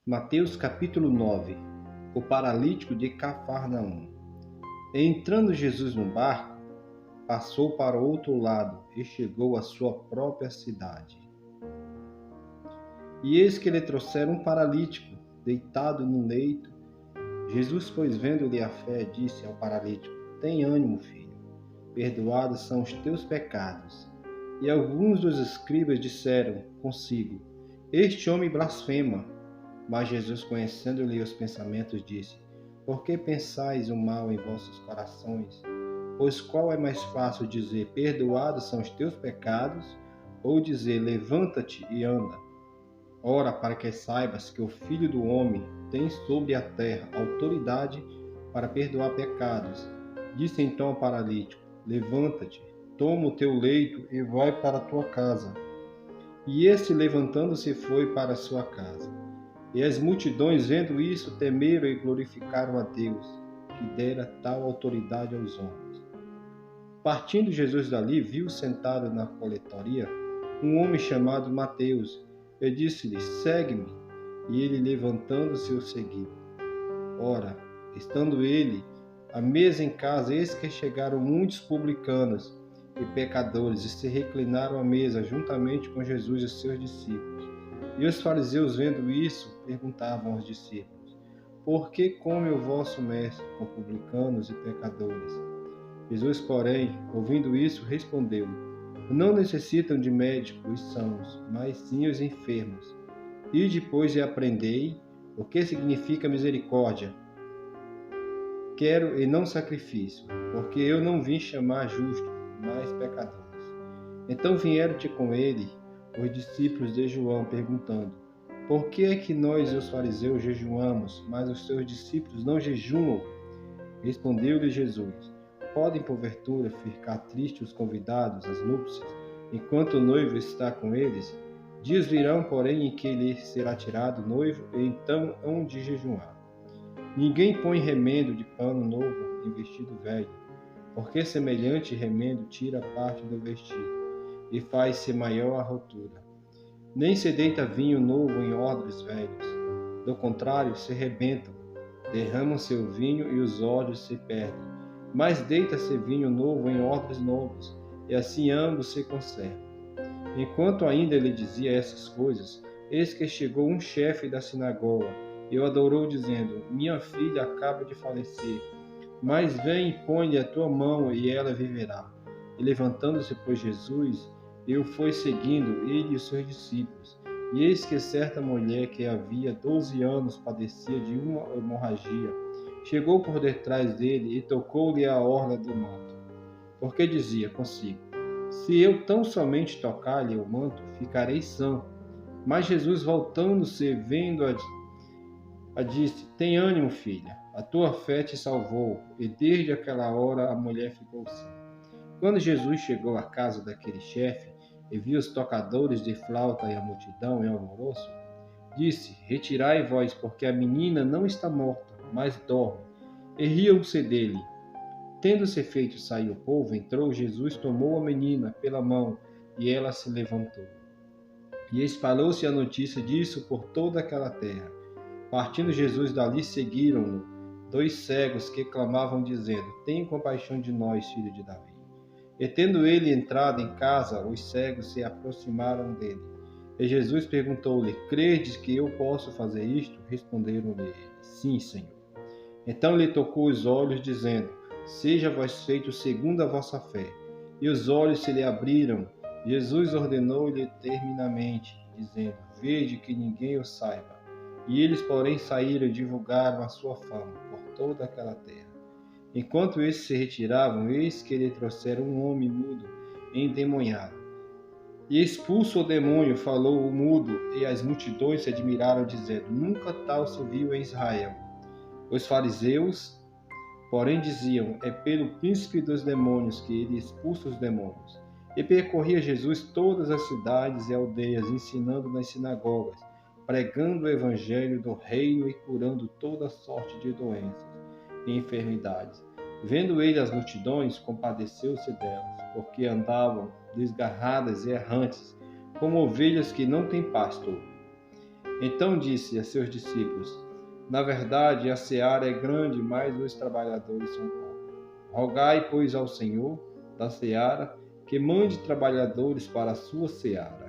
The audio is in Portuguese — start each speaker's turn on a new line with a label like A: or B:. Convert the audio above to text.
A: Mateus capítulo 9. O paralítico de Cafarnaum. Entrando Jesus no barco, passou para o outro lado e chegou à sua própria cidade. E eis que lhe trouxeram um paralítico, deitado no leito. Jesus, pois, vendo-lhe a fé, disse ao paralítico: Tem ânimo, filho, perdoados são os teus pecados. E alguns dos escribas disseram consigo: Este homem blasfema. Mas Jesus, conhecendo-lhe os pensamentos, disse: Por que pensais o mal em vossos corações? Pois qual é mais fácil dizer: Perdoados são os teus pecados, ou dizer: Levanta-te e anda? Ora, para que saibas que o Filho do Homem tem sobre a terra autoridade para perdoar pecados. Disse então ao paralítico: Levanta-te, toma o teu leito e vai para a tua casa. E este, levantando-se, foi para a sua casa. E as multidões, vendo isso, temeram e glorificaram a Deus, que dera tal autoridade aos homens. Partindo Jesus dali, viu sentado na coletoria um homem chamado Mateus, e disse-lhe: Segue-me. E ele, levantando-se, o seguiu. Ora, estando ele à mesa em casa, eis que chegaram muitos publicanos e pecadores, e se reclinaram à mesa juntamente com Jesus e seus discípulos. E os fariseus, vendo isso, perguntavam aos discípulos: Por que come o vosso mestre com publicanos e pecadores? Jesus, porém, ouvindo isso, respondeu: Não necessitam de médico os sãos, mas sim os enfermos. E depois e aprendei o que significa misericórdia. Quero e não sacrifício, porque eu não vim chamar justos, mas pecadores. Então vieram-te com ele os discípulos de João, perguntando: Por que é que nós e os fariseus jejuamos, mas os seus discípulos não jejuam? Respondeu-lhe Jesus: Podem, porventura, ficar tristes os convidados às núpcias, enquanto o noivo está com eles? Dias virão, porém, em que lhe será tirado o noivo, e então hão de jejuar. Ninguém põe remendo de pano novo em vestido velho, porque semelhante remendo tira parte do vestido e faz-se maior a rotura. Nem se deita vinho novo em odres velhos. Do contrário, se rebentam, derramam-se o vinho e os odres se perdem. Mas deita-se vinho novo em odres novos, e assim ambos se conservam. Enquanto ainda ele dizia essas coisas, eis que chegou um chefe da sinagoga, e o adorou, dizendo: Minha filha acaba de falecer, mas vem e põe-lhe a tua mão, e ela viverá. E levantando-se, pois, Jesus, e o foi seguindo, ele e os seus discípulos. E eis que certa mulher, que havia 12 anos padecia de uma hemorragia, chegou por detrás dele e tocou-lhe a orla do manto. Porque dizia consigo: Se eu tão somente tocar-lhe o manto, ficarei sã. Mas Jesus, voltando-se, vendo-a, disse: Tem ânimo, filha, a tua fé te salvou. E desde aquela hora a mulher ficou sã. Quando Jesus chegou à casa daquele chefe e viu os tocadores de flauta e a multidão em alvoroço, disse: Retirai vós, porque a menina não está morta, mas dorme. E riam-se dele. Tendo-se feito sair o povo, entrou Jesus, tomou a menina pela mão, e ela se levantou. E espalhou-se a notícia disso por toda aquela terra. Partindo Jesus dali, seguiram-no 2 cegos que clamavam, dizendo: Tenha compaixão de nós, filho de Davi. E tendo ele entrado em casa, os cegos se aproximaram dele. E Jesus perguntou-lhe: Credes que eu posso fazer isto? Responderam-lhe: Sim, Senhor. Então lhe tocou os olhos, dizendo: Seja vós feito segundo a vossa fé. E os olhos se lhe abriram. Jesus ordenou-lhe terminamente, dizendo: Vede que ninguém o saiba. E eles, porém, saíram e divulgaram a sua fama por toda aquela terra. Enquanto esses se retiravam, eis que lhe trouxeram um homem mudo, endemoniado. E expulso o demônio, falou o mudo, e as multidões se admiraram, dizendo: Nunca tal se viu em Israel. Os fariseus, porém, diziam: É pelo príncipe dos demônios que ele expulsa os demônios. E percorria Jesus todas as cidades e aldeias, ensinando nas sinagogas, pregando o evangelho do reino e curando toda sorte de doenças e enfermidades. Vendo ele as multidões, compadeceu-se delas, porque andavam desgarradas e errantes, como ovelhas que não têm pastor. Então disse a seus discípulos: Na verdade, a seara é grande, mas os trabalhadores são poucos. Rogai, pois, ao Senhor da seara que mande trabalhadores para a sua seara.